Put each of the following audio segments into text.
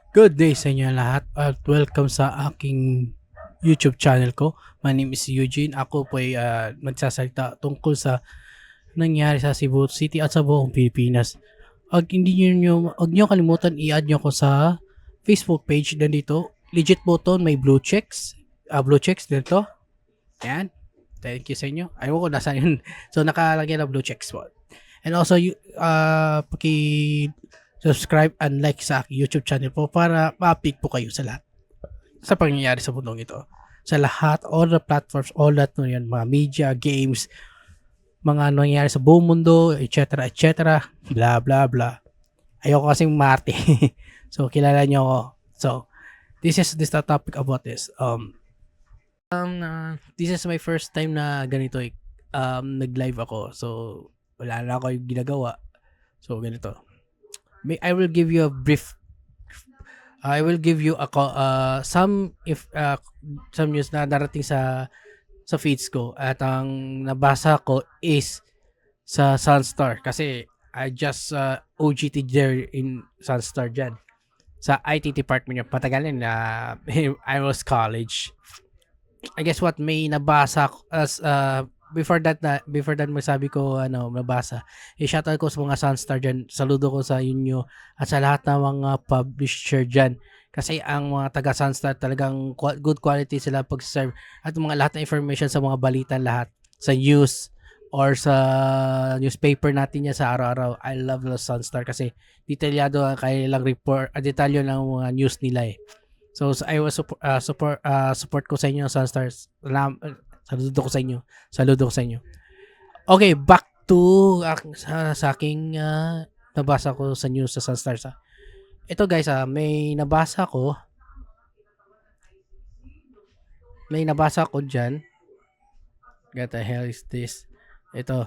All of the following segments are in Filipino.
Good day sa inyo lahat at welcome sa aking YouTube channel ko. My name is Eugene. Ako po ay magsasalita tungkol sa nangyari sa Cebu City at sa buong Pilipinas. Huwag niyo kalimutan i-add niyo ko sa Facebook page na dito. Legit po to, may blue checks. Blue checks dito. Ayan. Thank you sa inyo. Ayaw ko nasa yun. So nakalagay na blue checks po. And also, subscribe and like sa aking YouTube channel po para ma-update po kayo sa lahat sa pangyayari sa mundong ito. Sa lahat, all the platforms, all that no yan, mga media, games, mga nangyayari sa buong mundo, etc. etc. Blah, blah, blah. Ayoko kasing marte. So, kilala nyo ako. So, this the topic about this. This is my first time na ganito nag-live ako. So, wala na ako yung ginagawa. So, ganito. I will give you a brief. I will give you some news na darating sa feeds ko at ang nabasa ko is sa Sunstar kasi I just OGT there in Sunstar dyan sa IT department yung patagalin na I was college. I guess what may nabasa as before that magsabi ko nabasa. I-shoutout ko sa mga Sunstar dyan. Saludo ko sa inyo at sa lahat ng mga publisher dyan. Kasi ang mga taga Sunstar talagang good quality sila pag-serve at mga lahat ng information sa mga balitan lahat sa news or sa newspaper natin yan sa araw-araw. I love the Sunstar kasi detalyado ang kailang report, detalyo ng mga news nila eh. So I was support ko sa inyo Sunstars. Saludo ko sa inyo. Saludo ko sa inyo. Okay, back to sa aking nabasa ko sa news sa Sunstars. Ito guys, may nabasa ko dyan. What the hell is this? Ito.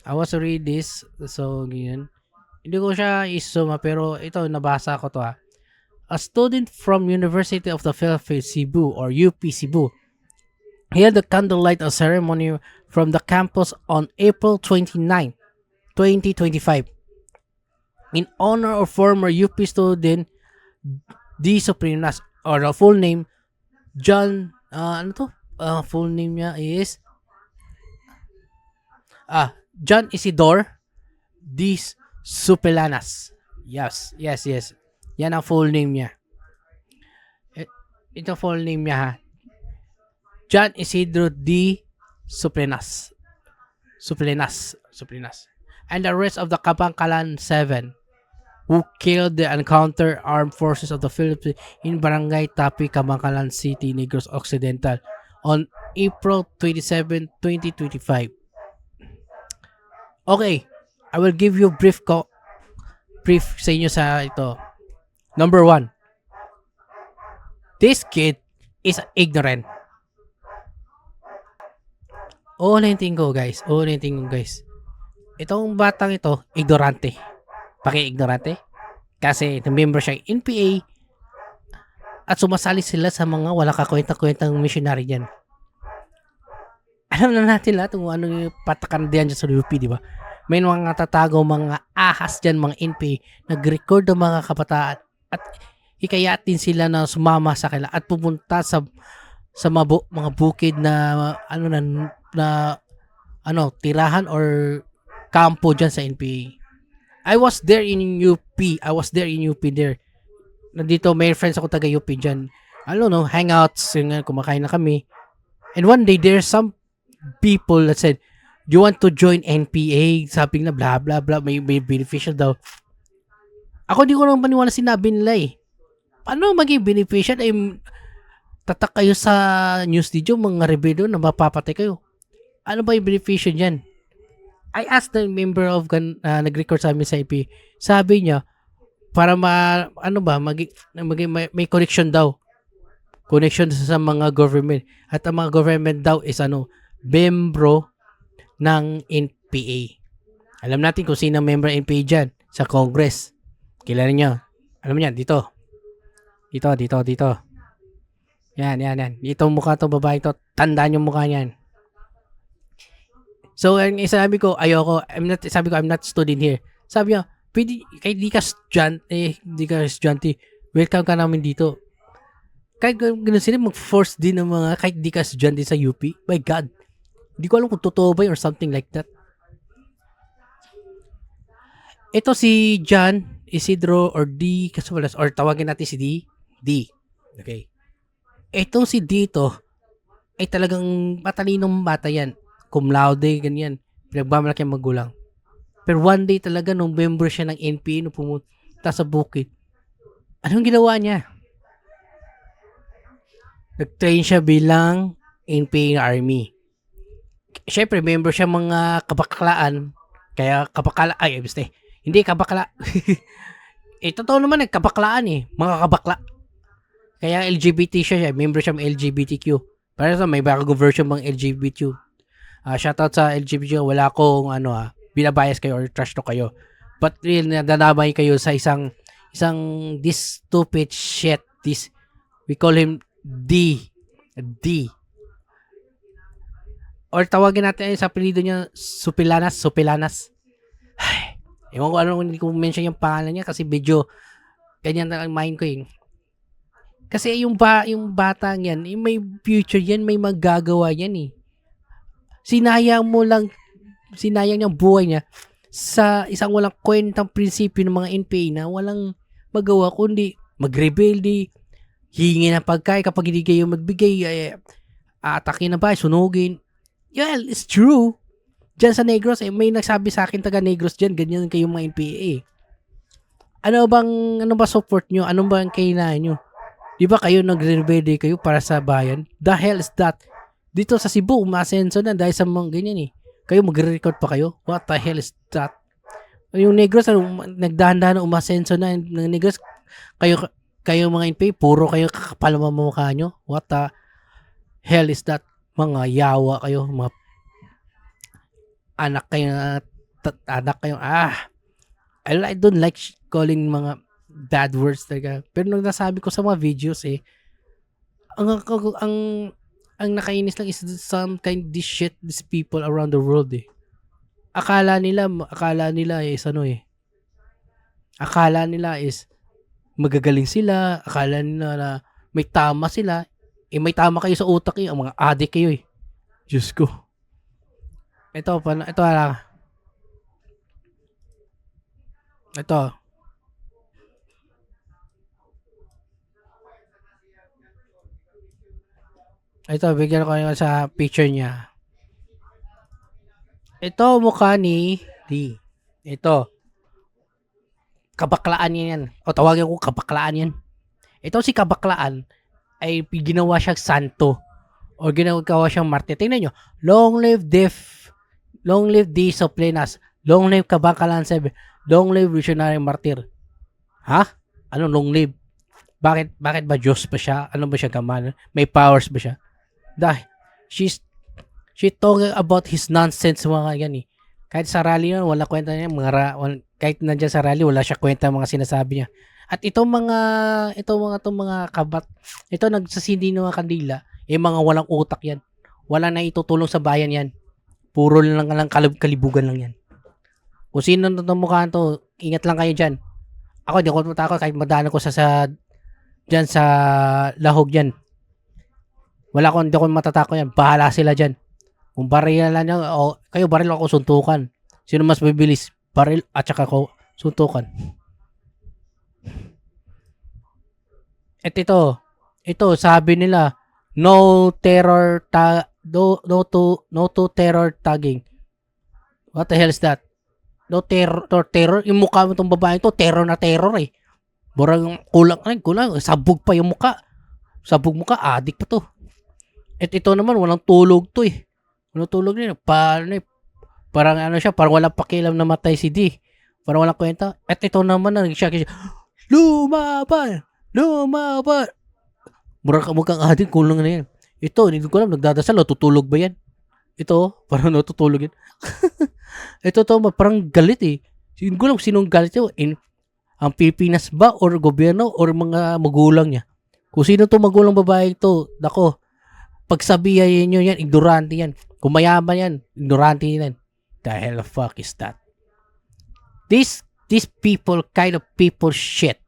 I was to read this. So, ganyan. Hindi ko siya isuma pero ito, nabasa ko to A student from University of the Philippines, Cebu or UP Cebu held a candlelight ceremony from the campus on April 29, 2025 in honor of former UP student D. Soprinas or the full name John full name niya is John Isidore D. Supelanas. Yes. Yan ang full name niya. Ito full name niya ha. John Isidro D. Suplenas. And the rest of the Kapangkalan 7 who killed the encounter armed forces of the Philippines in Barangay Tapi, Kapangkalan City, Negros Occidental on April 27, 2025. Okay, I will give you brief sa inyo sa ito. Number 1. This kid is ignorant. Ulitin ko guys. Itong batang ito, ignorante. Paki-ignorante. Kasi member siya NPA at sumasali sila sa mga wala kakwenta-kwentang missionary dyan. Alam na natin lahat kung ano yung patakan diyan sa UP, di ba? May mga tatago, mga ahas dyan, mga NPA, nag-record ng mga kabataan at hikayatin sila na sumama sa kanila at pumunta sa mga bukid na tirahan or kampo dyan sa NPA. I was there in UP there. Nandito may friends ako taga UP dyan. Hangouts, kumakain na kami. And one day there's some people that said, "You want to join NPA?" Sabi na blah blah blah, may beneficial daw. Ako di ko naman paniwala sinabi nila eh. Paano maging beneficial tatak kayo sa news video, mga rebellion na mapapatay kayo. Ano ba yung beneficial dyan? I asked the member of nag-record sa amin sa IP. Sabi niya, para may connection daw. Connection sa mga government. At ang mga government daw is membro ng NPA. Alam natin kung sino member ng NPA dyan sa Congress. Kilala niyo. Alam niyo, dito. Yan. Itong mukha to babae to, tandaan yung mukha niyan. So, sabi ko, I'm not student here. Sabi niya, pwede, kahit di ka estudyante, welcome ka namin dito. Kahit ganun sila, mag-force din ng mga, kahit di ka estudyante sa UP, my God, hindi ko alam kung totoo ba yun or something like that. Ito si John Isidro or D, Casualas, or tawagin natin si D. D. Okay. Ito si D to, ay talagang matalinong bata yan. Cum laude, ganyan. Pinagmamalaki ang magulang. Pero one day talaga, nung member siya ng NPA, nung pumunta sa bukid, anong ginawa niya? Nag-train siya bilang NPA Army. Siyempre, member siya mga kabaklaan. Kaya hindi kabakla. Totoo naman, kabaklaan eh. Mga kabakla. Kaya LGBT siya. Member siya ng LGBTQ. Para sa may bagong version ng LGBTQ. Shoutout sa LGBTQ. Wala akong binabias kayo or trash to kayo. But real, nadadamay kayo sa isang this stupid shit. We call him D. Or tawagin natin sa apelido niya, Supilanas. Ay, ewan ko hindi ko mention yung pangalan niya kasi medyo ganyan na ang mind ko eh. Kasi yung batang yan, may future yan, may magagawa yan eh. Sinayang niyang buhay niya sa isang walang kwentang prinsipyo ng mga NPA na walang magawa kundi magrebelde, hingi ng pagkain kapag hindi kayo magbigay, atakin na ba, sunugin. Well, it's true. Diyan sa Negros, may nagsabi sa akin taga Negros diyan, ganyan kayo mga NPA. Ano ba support nyo? Ano ba ang kailangan nyo? Di ba kayo nagrebelde kayo para sa bayan? The hell is that? Dito sa Cebu, umasenso na dahil sa mga ganyan eh. Kayo magre-record pa kayo? What the hell is that? Yung Negros, nagdahan-dahan na umasenso na ng Negros. Kayo mga NPA, puro kayo kakapal ang mukha nyo. What the hell is that? Mga yawa kayo, mga anak kayo, I don't like calling mga bad words talaga. Pero nung nasabi ko sa mga videos ang nakainis lang is some kind this shit, these people around the world eh. Akala nila is magagaling sila, akala nila na may tama sila. May tama kayo sa utak ang mga adik kayo eh. Diyos ko. Ito. Ito, bigyan ko yung sa picture niya. Ito, mukha ni D. Ito. Kabaklaan yan. O tawagin ko kabaklaan yan. Ito si kabaklaan ay ginawa siyang santo o ginawa siyang martir. Tingnan nyo, long live D. Soplinas, long live Kabakalan 7, long live Visionary Martir. Ha? Ano long live? Bakit ba Diyos ba siya? Ano ba siya gaman? May powers ba siya? Dahil she talking about his nonsense mga yan eh. Kahit sa rally yun, wala kwenta niya. Kahit nandiyan sa rally, wala siya kwenta mga sinasabi niya. At itong mga kabat, ito nagsasindi ng mga kandila, mga walang utak yan. Wala na itutulong sa bayan yan. Puro lang kalibugan lang yan. Kung sino na mukhaan to, ingat lang kayo dyan. Ako, di ako matakot kahit madaan ko dyan sa lahog dyan. Hindi ako matatakot yan. Bahala sila dyan. Kung baril lang yan, kayo baril ako suntukan. Sino mas bibilis? Baril at saka ko suntukan. At ito sabi nila, no to terror tagging. What the hell is that? No terror. Yung mukha mo itong babae ito, terror na terror eh. Borang kulang. Sabog pa yung mukha. Sabog mukha, adik pa to. At ito naman, walang tulog to eh. Walang tulog din. Parang parang walang pakialam na matay si D. Parang walang kwenta. At ito naman, siya, lumaban. Mukhang adik, kulang na yan. Ito, hindi ko alam, nagdadasal, tutulog ba yan? Ito, parang natutulog yan. Ito parang galit eh. Hindi ko alam sinong galit yun. Ang Pilipinas ba or gobyerno or mga magulang niya? Kung sino to magulang babae ito, dako, pagsabihan nyo yan, ignorante yan. Kung mayaman yan, ignorante yan. The hell of fuck is that? This These people, kind of people shit,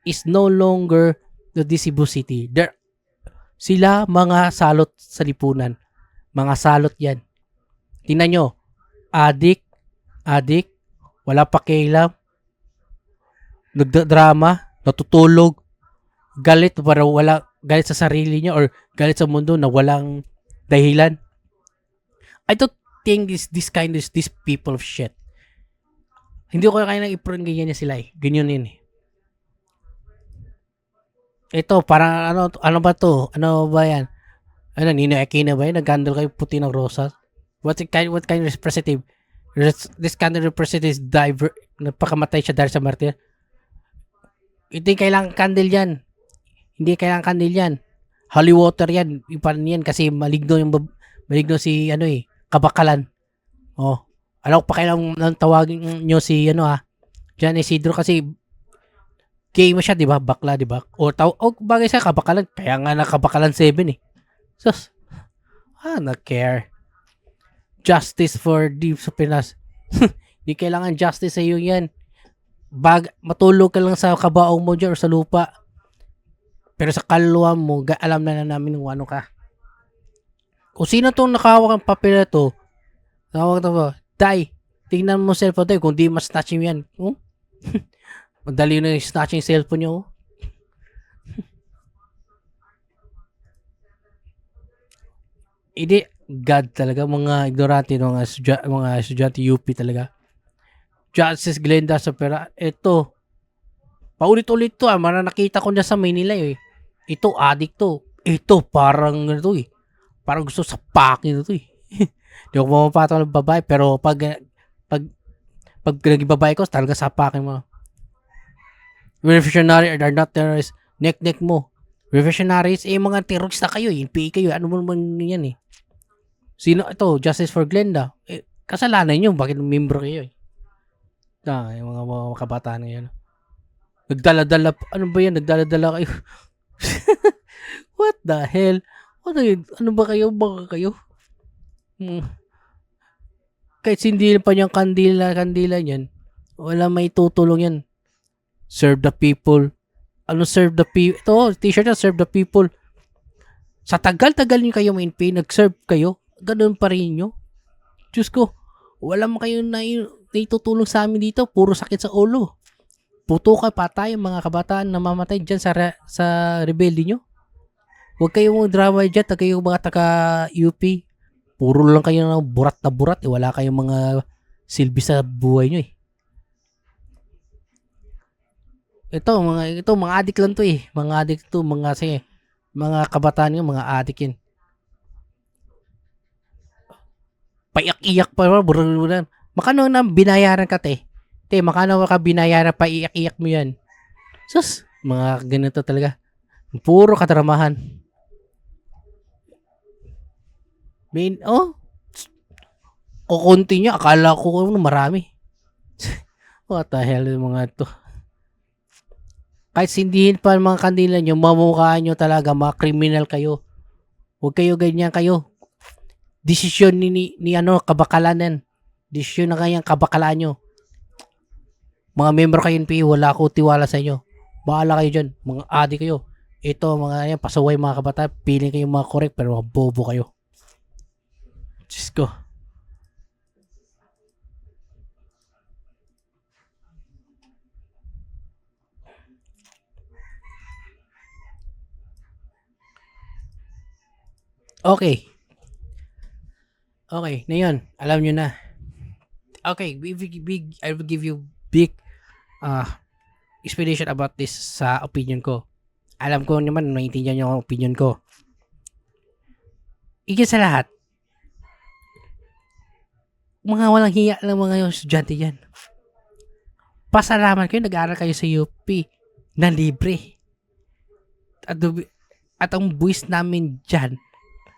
is no longer the Cebu City. Sila mga salot sa lipunan. Mga salot yan. Tingnan nyo, adik, wala pakialam, nagdrama, natutulog, galit sa sarili niya or galit sa mundo na walang dahilan. I don't think these people of shit. Hindi ko kaya nang i-prone ganyan niya sila eh. Ganyan yun eh. Ito, parang ano ba to? Ano ba yan? Nino Aquino ba yan? Nag-handle kayo puti ng rosas? What kind of representative? This kind of representative is napakamatay siya dahil sa martir. Hindi kailangan candle yan. Hindi kailangan candle yan. Holy water yan. Ipan yan kasi maligno si kabakalan. Oh. Alam ko pa kailangan tawagin nyo si John Isidro kasi gay mo siya, di ba? Bakla, di ba? O bagay siya, kabakalan. Kaya nga nakabakalan 7 eh. Sus. Na-care. Justice for the Pinas. Di kailangan justice sa iyo yan. Matulog ka lang sa kabaong mo dyan or sa lupa. Pero sa kaluluwa mo, alam na namin kung ano ka. Kung sino tong nakahawak ang papel na to, nakahawak na ba? Tay, tingnan mo cellphone tayo kung di mas snatching yan. Madali na yung snatching cellphone nyo. Hindi, God talaga, mga ignorante, mga estudyante UP talaga. Justice Glenda Sopera, ito, paulit-ulit to nakita ko na sa Manila eh. Ito, addict to. Ito, parang parang gusto sa pakin ito eh. Hindi ako mapapataw ng babae, pero pag naging babae ko, talaga sa pakin mo. Revolutionary are not terrorists. Nek mo. Revolutionaries, mga terrorista kayo, NPA kayo, ano mo naman yan eh. Sino ito? Justice for Glenda. Kasalanan nyo, bakit membro kayo eh. Yung mga kabataan ngayon. Nagdala-dala, ano ba yan? Nagdala-dala kayo. What the hell? Ano ba kayo? Baka kayo? Kahit hindi pa niyang kandila niyan, wala may tutulong yan. Serve the people. Ano serve the people? Ito, t-shirt na serve the people. Sa tagal-tagal niyo kayo main pay, nag-serve kayo, ganun pa rin nyo. Diyos ko, wala mo kayo na itutulong sa amin dito, puro sakit sa ulo. Puto ka patay ang mga kabataan na mamatay dyan sa rebelde nyo. Huwag kayong drama dyan, kayong mga taga-UP. Puro lang kayo ng burat na burat. Wala kayong mga silbi sa buhay nyo eh. Ito, mga adik lang to eh. Mga adik to, mga kabataan nyo, mga adik yan. Paiyak-iyak pa, buran-buran. Makano na binayaran ka, te? Te, makano ka binayaran pa iyak-iyak mo yan? Sus, mga ganito talaga. Puro katramahan. Kukunti niya. Akala ko marami. What the hell yung mga ito? Kahit sindihin pa mga kandila nyo, mamukhaan nyo talaga, mga kriminal kayo. Huwag kayo ganyan kayo. Desisyon ni kabakalanan. Desisyon na kayang kabakalaan nyo. Mga member kayo NPA, wala ako tiwala sa inyo. Bahala kayo dyan. Mga adik kayo. Ito, mga pasaway mga kabataan. Piling kayo mga correct, pero mga bobo kayo. Diyos ko. Okay. Okay, na yun. Alam nyo na. Okay, I will give you big explanation about this sa opinion ko. Alam ko naman, naiintindihan nyo ang opinion ko. Higit sa lahat, mga walang hiya lang mga estudyante yan. Pasalamat kayo, nag-aaral kayo sa UP na libre. At ang buwis namin dyan,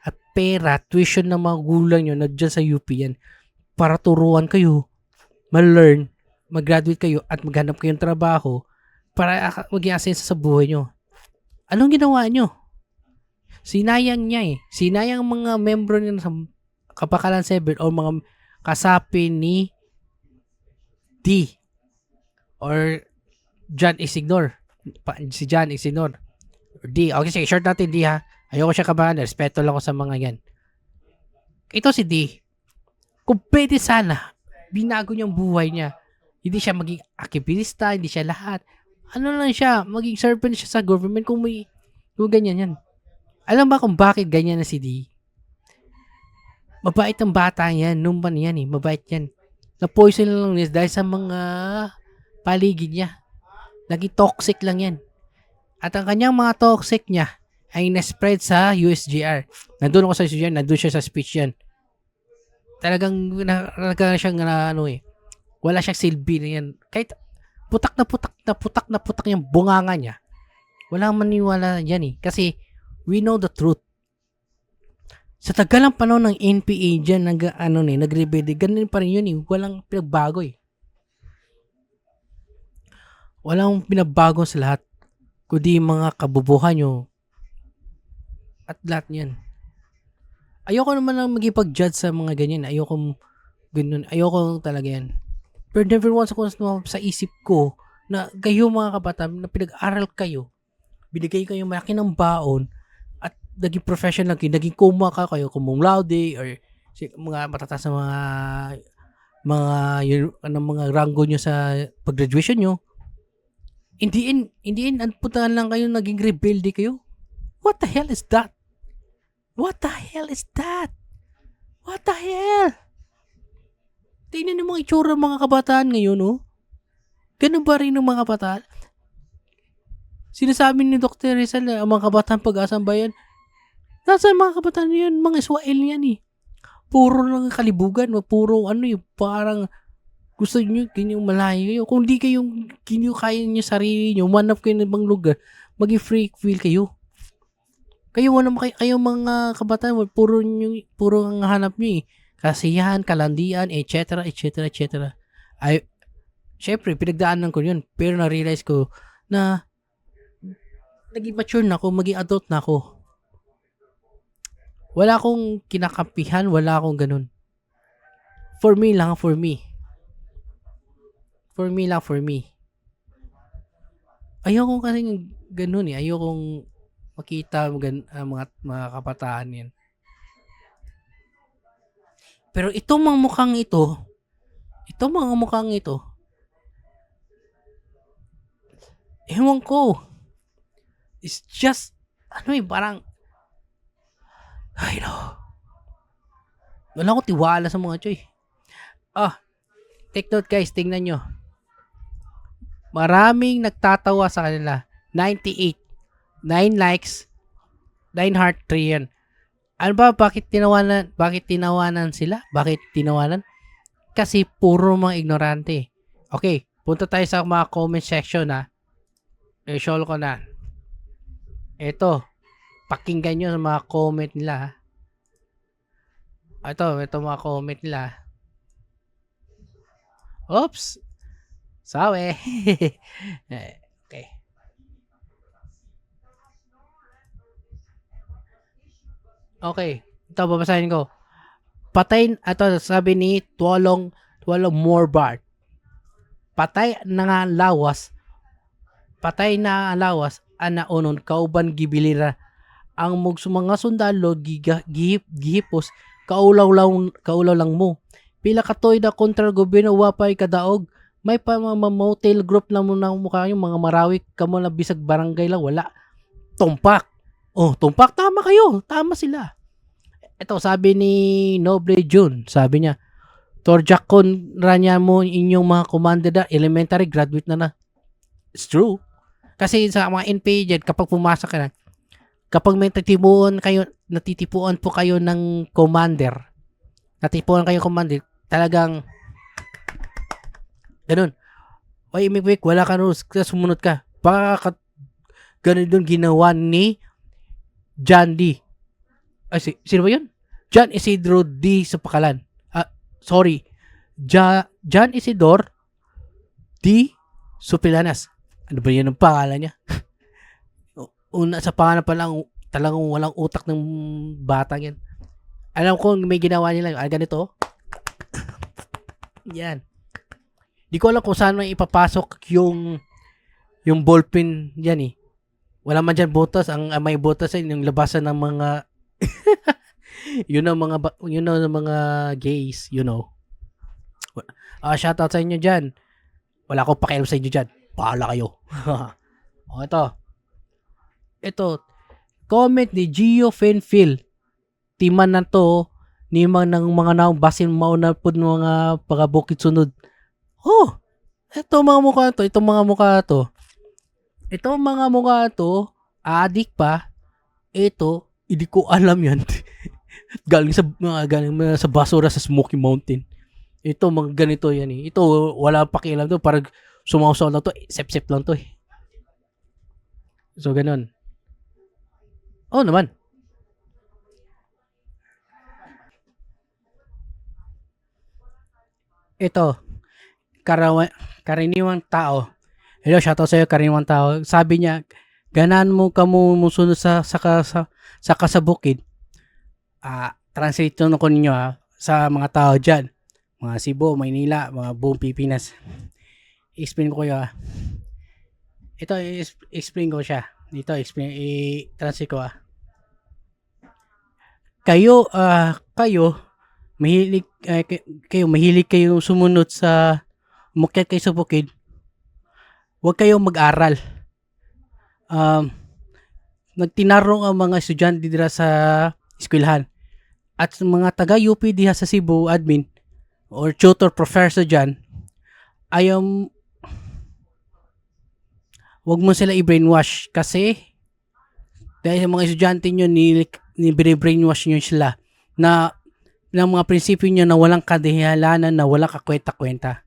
at pera, tuition ng mga gulang nyo na dyan sa UP yan, para turuan kayo, ma-learn, mag-graduate kayo, at maghanap kayong trabaho, para maging asenso sa buhay nyo. Anong ginawa nyo? Sinayang niya eh. Sinayang mga membro niya sa Kapakalan 7 o mga kasapi ni D. Or John Isignor. Si John Isignor. D. Okay, sige, short natin D ha. Ayoko siya kabahan. Respeto lang ko sa mga yan. Ito si D. Kung pwede sana, binago niya ang buhay niya. Hindi siya maging aktivista, hindi siya lahat. Ano lang siya, maging servant siya sa government kung ganyan yan. Alam ba kung bakit ganyan na si D? Mabait ang bata yan, nung pa yan mabait yan. Na-poison lang niya dahil sa mga paligid niya. Naging toxic lang yan. At ang kanyang mga toxic niya ay na-spread sa USGR. Nandun ako sa USGR, nandun siya sa speech yan. Talagang siyang wala siyang silbi na yan. Kahit putak na yung bunganga niya. Walang maniwala yan Kasi we know the truth. Sa tagalang panahon ng NPA dyan, nagrebelde, ganun pa rin yun Walang pinagbago Walang pinagbago sa lahat. Kundi mga kabubuhan nyo. At lahat yan. Ayoko naman lang magipag-judge sa mga ganyan. Ayoko talaga yan. Pero never once ako sa isip ko na kayo mga kabataan na pinag-aral kayo, binigay kayo malaki ng baon at naging professional kayo, naging kumaka kayo, cum laude or mga matataas na mga ranggo nyo sa pag-graduation nyo. Hindi puntahan lang kayo, naging rebelde kayo. What the hell is that? What the hell is that? What the hell? Tingnan yung mga itsura ng mga kabataan ngayon, Ganun ba rin ng mga kabataan? Sinasabi ni Dr. Rizal na ang mga kabataan pag-asang bayan. Nasaan mga kabataan yan? Mga Israel yan Puro lang kalibugan. Puro parang gusto nyo, kanyang malayo kayo. Kung di kaya nyo sarili nyo, manap kayo ng ibang lugar, mag-free feel kayo. Kayo mga kabataan, puro ang hanap nyo kasiyahan, kalandian, etc. Ay, syempre, pinagdaanan ko yun. Pero na-realize ko na naging mature na ako, maging adult na ako. Wala akong kinakampihan, wala akong ganun. For me lang. Ayoko kasi ganun Ayokong makita mga kabataan yan. Pero itong mga mukhang ito, ewan ko, it's just, parang, wala ko tiwala sa mga choy. Take note guys, tingnan nyo. Maraming nagtatawa sa kanila. 98. 9 likes, 9 heart, 3 yan. Ano ba, bakit tinawanan sila? Bakit tinawanan? Kasi puro mga ignorante. Okay, punta tayo sa mga comment section i-show ko na. Ito, pakinggan nyo sa mga comment nila. Ito mga comment nila. Oops! Sawi! Okay. Okay, ito babasahin ko. Sabi ni Tuolong Morbart. Patay na lawas ana onon kauban gibilira ang mga sundalo gihipos kaulaw lang mo. Pila katoy na kontra gobyerno wapay kadaog. May pa mga motel group na mo na mukha yung mga marawi kamo na bisag barangay lang wala. Tumpak. Tumpak, tama kayo. Tama sila. Ito, sabi ni Noble June, sabi niya, Torjakon ranya mo inyong mga commander na elementary, graduate na. It's true. Kasi sa mga NPA dyan, kapag pumasok ka na, kapag may natitipuan po kayo ng commander, talagang, ganun. Ay, imig wala ka rules, sumunod ka. Baka ganun doon ginawa ni John D. Sino ba yun? John Isidro D. sa pakalan. Sorry. John Isidor D. Supilanas. Ano ba yan ang pangalan niya? Una sa pangalan pa lang, talagang walang utak ng batang yan. Alam ko may ginawa nila. Ganito. Yan. Di ko alam kung saan may ipapasok yung ballpen diyan eh. Wala man diyan butas, ang may butas ay yung labasan ng mga yun ang mga gays, you know. Shout out sa inyo diyan. Wala akong pakialam sa inyo diyan. Bahala kayo. O ito, comment ni Gio Fenfil. Timan na to ni ng mga naong basin mauna po mga pagabukid sunod. Oh, itong mga mukha to. Itong mga mukha to, adik pa. Ito, hindi ko alam yan. galing sa basura sa Smoky Mountain. Ito, mga ganito yan eh. Ito, wala pakialam to. Parang sumausaw lang to. Sep-sep lang to eh. So, ganun. Oh, naman. Ito, karaniwang tao. Hello, shoutout sa'yo, karaniwang tao. Sabi niya, ganaan mo ka mo musunod sa kasabukid. Translate ko ninyo sa mga tao dyan. Mga Cebu, Maynila, mga buong Pilipinas. Explain ko kayo Ito, explain ko siya. Dito, i-translate ko Kayo, mahilig kayo sumunod sa mukyat kayo sa bukid. Huwag kayong mag-aral. Nagtinarong ang mga estudyante dira sa eskwelahan. At mga taga-UP diha sa Cebu admin or tutor professor dyan, huwag mo sila i-brainwash kasi dahil sa mga estudyante nyo brainwash nyo sila na ng mga prinsipyo nyo na walang kadihalanan, na walang kakwenta-kwenta.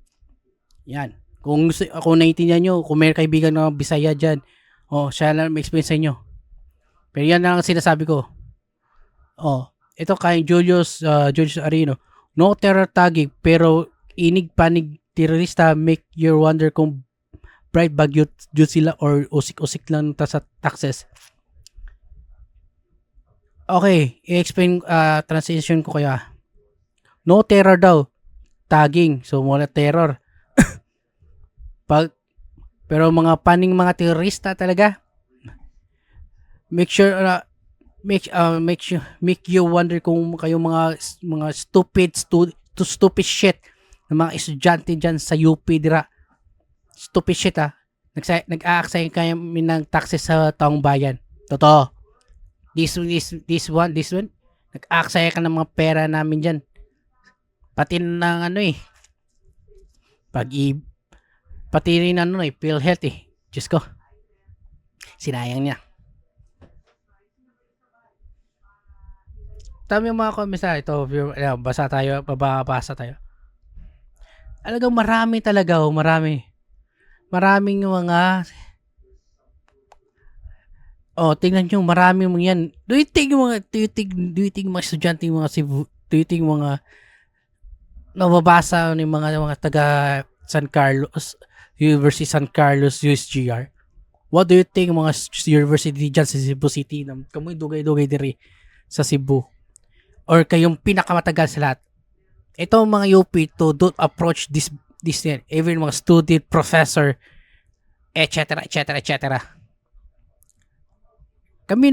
Yan. Kung naiintindihan nyo, kung may kaibigan na Bisaya dyan, siya lang may experience sa inyo. Pero yan lang ang sinasabi ko. Ito kay Julius Arino. No terror tagging, pero inig-panig terorista make you wonder kung bright bagyo sila or usik-usik lang sa taxes. Okay, i-explain translation ko kaya. No terror daw. Tagging. So, wala terror. Pero mga mga terorista talaga. Make you wonder kung kayo mga stupid shit ng mga estudyante dyan sa UP dira. Stupid shit nag-aaksay kayo ng taxes sa taong bayan. Totoo. This one, nag-aaksaya ka ng mga pera namin dyan. Pati ng pati rin PhilHealth Diyos ko. Sinayang niya. Tama yung mga comments ito. Babasa tayo. Alagang marami talaga marami. Maraming mga tingnan nyo, marami mga yan. Do you think mga estudyante, mga Cebu, do you think mga nababasa ng mga taga San Carlos, University San Carlos, USGR? What do you think mga university dyan sa Cebu City na kamoy dugay-dugay diri sa Cebu? Or kayong pinakamatagal sa lahat? Ito mga UP to don't approach this even mga student, professor, etc. Kami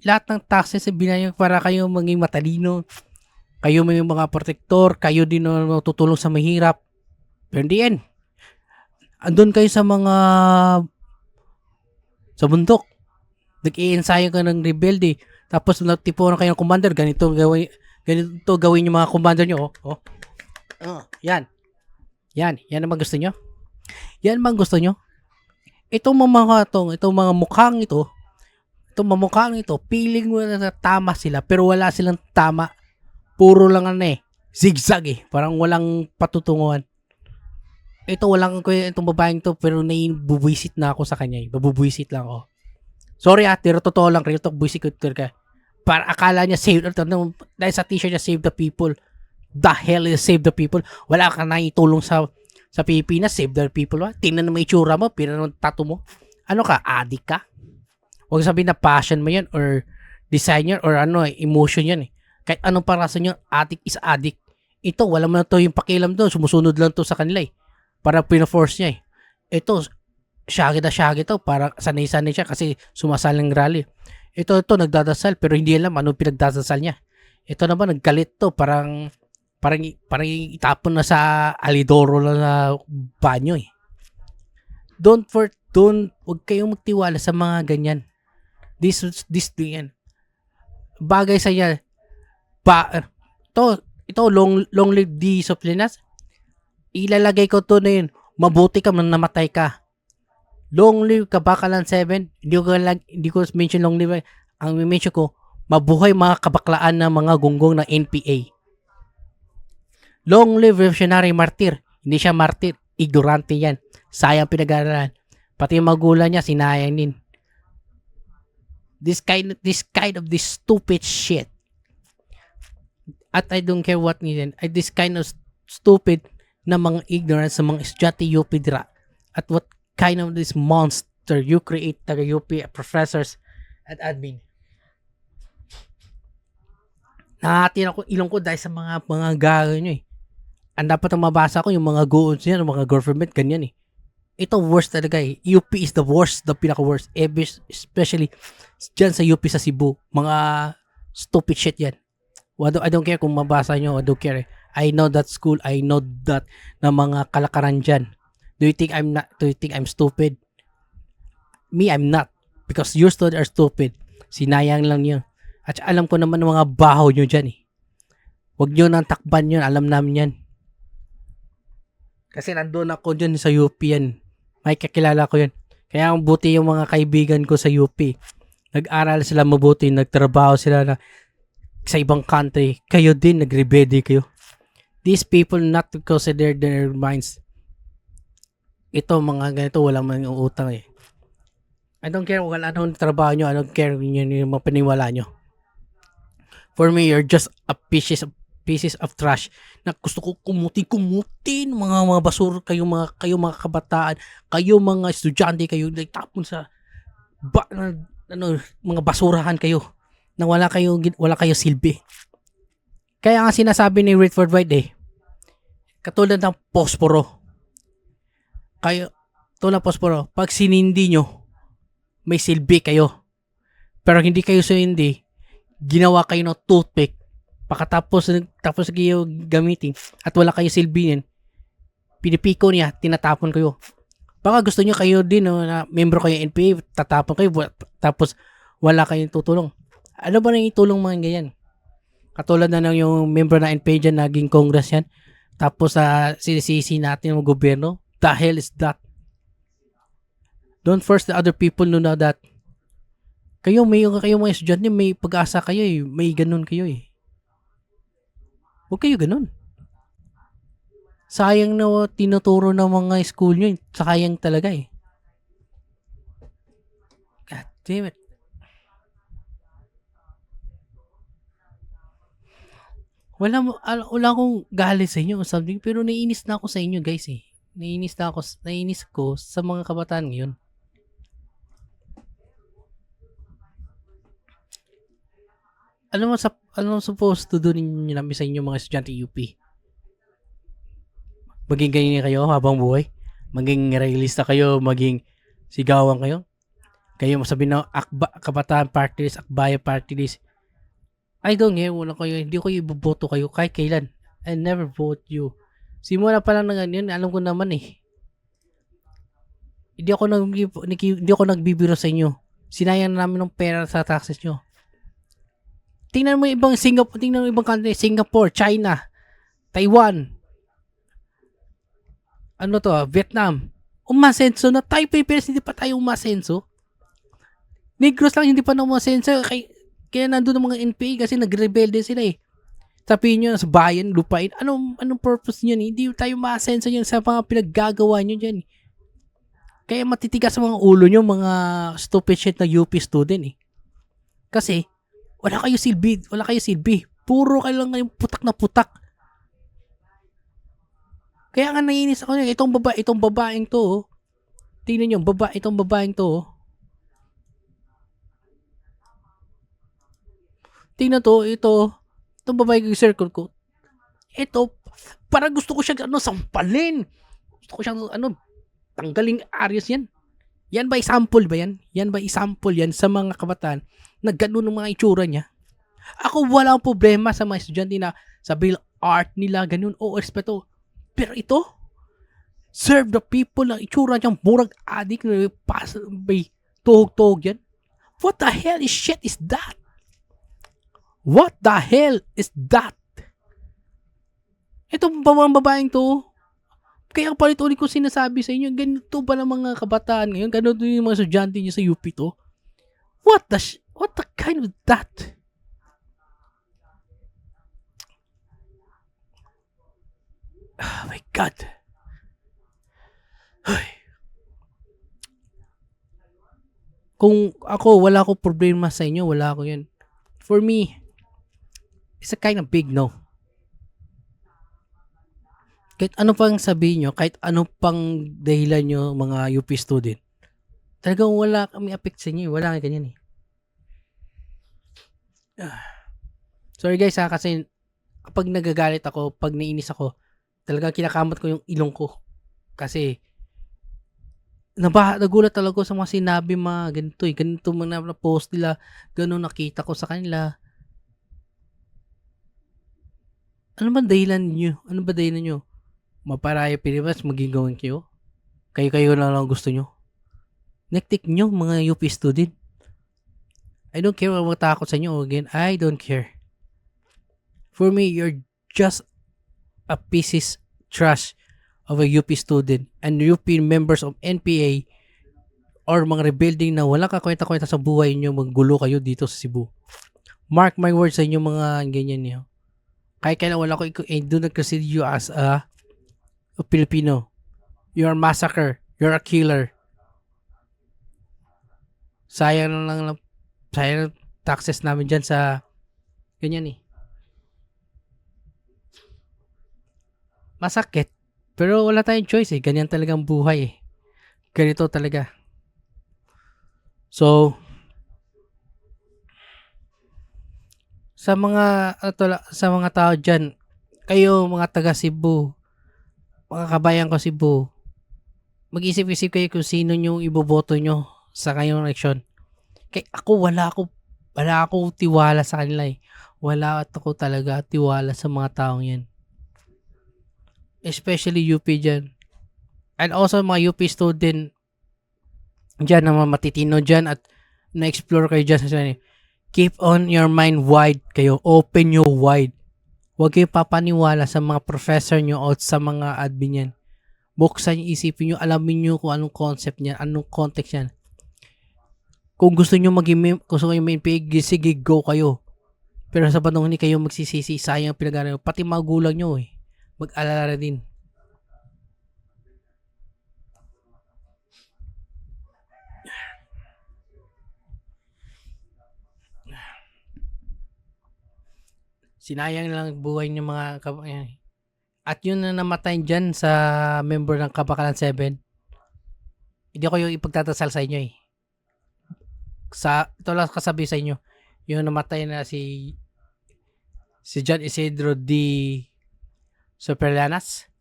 lahat ng taxes binayan para kayo maging matalino. Kayo may mga protektor, kayo din na tutulong sa mahirap. Pero hindi yan. Andun kayo sa bundok. Nag-i-ensayo ka ng rebelde. Tapos nagtipo na kayo ng commander, ganito gawin yung mga commander nyo. Yan naman gusto nyo. Itong mga mukhang ito, feeling mo na tama sila, pero wala silang tama. Puro lang zigzag parang walang patutunguhan. Itong babaeng to, pero naibubuisit na ako sa kanya. Babubuisit lang ako. Sorry pero totoo lang, real talk, buisit ko ka. Para akala niya save, dahil sa t-shirt niya save the people. The hell is save the people? Wala ka na itulong sa Pilipinas, save the people. Tingnan mo itsura mo, pinanong tattoo mo. Ano ka, addict ka? Huwag sabihin na passion mo yan, or designer, or emotion yan Kahit anong parasan nyo, addict is addict. Ito, wala mo na to yung pakialam doon, sumusunod lang to sa kanila para pina-force niya eh. Ito, syagi to, para sanay-sanay siya kasi sumasal ng rally. Ito, nagdadasal pero hindi alam anong pinagdadasal niya. Ito naman, naggalit to, parang itapon na sa alidoro na banyo eh. Huwag kayong magtiwala sa mga ganyan. This thing yan. Bagay sa yan. Ito, long live disciplinas. Ilalagay ko to na yun. Mabuti ka man namatay ka. Long live Kabakalan 7. Hindi ko mention long live. Ang mention ko, mabuhay mga kabaklaan ng mga gunggong ng NPA. Long live Revolutionary Martir. Hindi siya martir. Ignorante yan. Sayang pinag-aaralan. Pati yung magulang niya, sinayang din. This kind of this stupid shit. At I don't care what nila. This kind of stupid na mga ignorance sa mga estudyante UP dira. At what kind of this monster you create taga UP professors at admin. Nahatin ako ilong ko dahil sa mga gagawin nyo eh. Ang dapat ang mabasa ko yung mga goons niya, yung mga government, ganyan eh. Ito worst talaga eh. UP is the worst, the pinaka-worst. Especially dyan sa UP sa Cebu. Mga stupid shit yan. I don't care kung mabasa nyo, I don't care eh. I know that school, I know that na mga kalakaran dyan. Do you think I'm stupid? Me, I'm not. Because your students are stupid. Sinayang lang nyo. At alam ko naman mga baho nyo dyan eh. Huwag nyo nang takban yun, alam namin yan. Kasi nandun ako dyan sa UP yan. May kakilala ko yun. Kaya ang buti yung mga kaibigan ko sa UP. Nag-aral sila mabuti, nagtrabaho sila na sa ibang country. Kayo din, nagrebede kayo. These people not to consider their minds. Ito, mga ganito, walang mga utang eh. I don't care kung anong trabaho nyo, I don't care yun yung mga paniwala nyo. For me, you're just a pieces of trash na gusto ko kumutin mga basura kayo mga kabataan, kayo mga estudyante, kayo tapon sa mga basurahan kayo na wala kayo silbi. Kaya nga sinasabi ni Richard White eh, katulad ng posporo. Pag sinindi nyo, may silbi kayo. Pero hindi kayo sinindi, ginawa kayo ng toothpick. Tapos kayo gamitin at wala kayo silbi niyan, pinipiko niya, tinatapon kayo. Baka gusto niyo kayo din na membro kayo ng NPA, tatapon kayo tapos wala kayong tutulong. Ano ba nang itulong mga ganyan? Katulad na lang yung member na NPA dyan, naging congress yan, tapos sinisisi natin ng gobyerno. The hell is that? Don't force the other people to know that kayo mga estudyante, may pag-asa kayo eh, may ganun kayo eh. Huwag kayo ganun. Sayang na tinuturo ng mga school nyo. Sayang talaga eh. God damn it. Wala akong galit sa inyo o something, pero naiinis na ako sa inyo guys eh. Naiinis ko sa mga kabataan ngayon. Ano supposed to do ninyo namin sa inyo mga estudyante UP? Maging ganyan kayo habang buhay? Maging realista kayo? Maging sigawan kayo? Kayo masabi na kabataan party list, akbaya party list. I don't care, wala kayo. Hindi ko iboboto kayo kahit kailan. I never vote you. Simula pa lang na ganyan, alam ko naman eh. Hindi ako nagbibiro sa inyo. Sinayang namin ng pera sa taxes nyo. Tingnan mo ibang country, Singapore, China, Taiwan. Vietnam. Umasenso na tayo Pilipinas, hindi pa tayo umasenso. Negros lang hindi pa na umasenso. Kaya nandun ang mga NPA kasi nagrebelde sila eh. Sabihin nyo sa bayan, lupain. Anong purpose nyo? Hindi tayo umasenso yun sa mga pinaggagawa nyo dyan. Kaya matitigas sa mga ulo nyo, mga stupid shit na UP student eh. Kasi wala kayo silbi. Puro kayo lang kayong putak na putak. Kaya nga naiinis ako. Itong babaeng to, oh. Tingnan nyo, itong babaeng to, oh. Tingnan to, itong babaeng yung circle ko. Ito, parang gusto ko siya sampalin. Gusto ko siyang, tanggaling Aries yan. Yan ba example ba yan? Yan ba example yan sa mga kabataan na ganun ang mga itsura niya? Ako wala akong problema sa mga estudyante na sabi art nila, ganun, respeto. Pero ito, serve the people na itsura niyang murag adik na may tuhog-tuhog yan. What the hell is shit is that? What the hell is that? Itong mga babaeng to, kaya palit-ulit ko sinasabi sa inyo, ganito ba ng mga kabataan ngayon? Ganito yung mga estudyante niyo sa UP to? What the kind of that? Oh my God. Ay. Kung ako, wala ko problema sa inyo, wala ko yun. For me, it's a kind of big no. Kahit ano pang sabihin nyo, kahit ano pang dahilan nyo mga UP student, talagang wala kami affect sa inyo. Wala kami ganyan eh. Sorry guys kasi kapag nagagalit ako, pag nainis ako, talagang kinakamot ko yung ilong ko. Kasi nagulat talaga ako sa mga sinabi mga ganito eh. Ganito mga na-post nila, ganun nakita ko sa kanila. Ano ba dahilan nyo? Ano ba dahilan nyo? Maparaya Pilipinas, maging gawin kayo? Kayo na lang gusto nyo? Nektik nyo, mga UP student. I don't care kung matakot sa inyo. Again, I don't care. For me, you're just a pieces trash of a UP student and UP members of NPA or mga rebuilding na walang kakwenta-kwenta sa buhay nyo, maggulo kayo dito sa Cebu. Mark my words sa inyo mga ganyan niyo. Kahit kailan wala ko do not consider you as a Filipino. You're a massacre. You're a killer. Sayang taxes namin dyan sa ganyan eh. Masakit. Pero wala tayong choice eh. Ganyan talagang buhay eh. Ganito talaga. So, sa mga tao dyan, kayo mga taga Cebu, mga kabayan ko Cebu, mag-isip-isip kayo kung sino yung iboboto nyo sa kayong eleksyon. Kaya ako, wala ako tiwala sa kanila eh. Wala ako talaga tiwala sa mga taong yan. Especially UP dyan. And also mga UP student dyan, na mga matitino dyan at na-explore kayo dyan sa keep on your mind wide kayo. Open your wide. Huwag kayo papaniwala sa mga professor nyo o sa mga admin yan. Buksan yung isipin nyo, alamin nyo kung anong concept niyan, anong context yan. Kung gusto nyo gusto kayo may PA, sige, go kayo. Pero sa panahon hindi kayo magsisisi, sayang pinag-aaral. Pati magulang nyo eh. Mag-alala din. Sinayang lang buhay ng mga at yun na namatay dyan sa member ng Kabakalan 7. Hindi ko yung ipagtatasal sa inyo eh. Ito lang kasabi sa inyo. Yung namatay na si John Isidro D. Superlanas.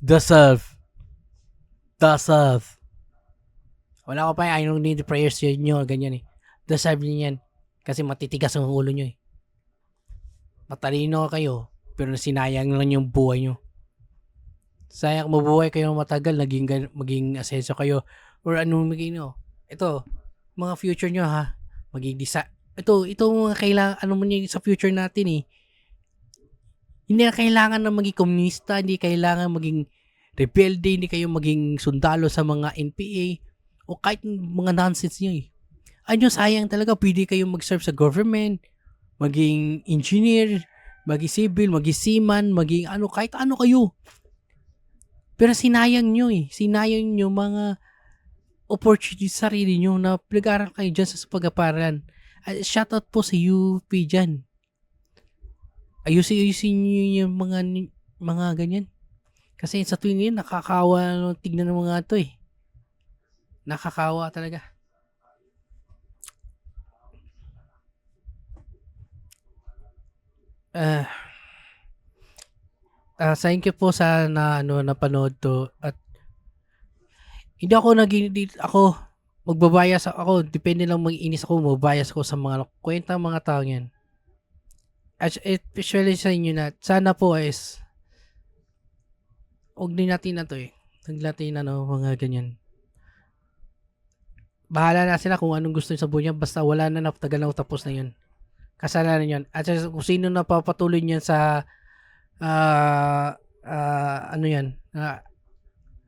Deserve. Wala ko pa I don't need the prayers nyo. Ganyan eh. Deserve nyo yan. Kasi matitigas ang ulo nyo eh. Matalino kayo, pero sinayang lang yung buhay nyo. Sayang mabuhay kayo matagal, maging asenso kayo, or anong maging ito, mga future nyo ha, maging ito mga kailangan, sa future natin eh. Hindi na kailangan na maging komunista, hindi kailangan maging rebelde, hindi kayo maging sundalo sa mga NPA, o kahit mga nonsense nyo eh. Ano sayang talaga, pwede kayong mag-serve sa government, maging engineer, maging civil, maging seaman, maging kahit ano kayo. Pero sinayang nyo eh. Sinayang nyo mga opportunity sa sarili nyo na pinag-aaral kayo dyan sa pag-aparan. Shout out po sa UP dyan. Ayusin nyo yung mga ganyan. Kasi sa tuwing yun, nakakawa tignan ng mga to eh. Nakakawa talaga. Thank you po sa napanood to at Hindi ako ako magbabayas ako, depende lang mag-inis ako, magbabayas ako sa mga kwentang mga tao yan. Especially sa inyo na, sana po is, huwag din natin huwag natin mga ganyan. Bahala na sila kung anong gusto sa buhay niya, basta wala na tagal na tapos na yun. Kasalanan yun. At kung sino napapatuloy niyan sa, ano yan,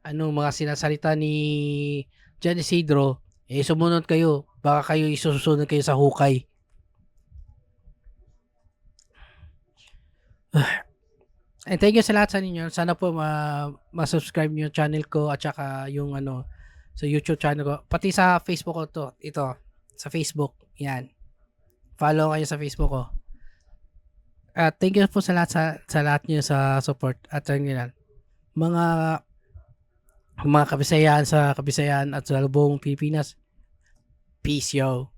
mga sinasalita ni John Isidro, sumunod kayo. Baka kayo isusunod kayo sa hukay. And thank you sa lahat sa ninyo. Sana po ma-subscribe niyo yung channel ko at saka yung sa YouTube channel ko. Pati sa Facebook ko to. Ito. Sa Facebook. Yan. Follow kayo sa Facebook ko. At thank you po sa lahat niyo sa support at yan. Mga Kabisayan sa Kabisayan at sa buong Pilipinas. Peace, yo.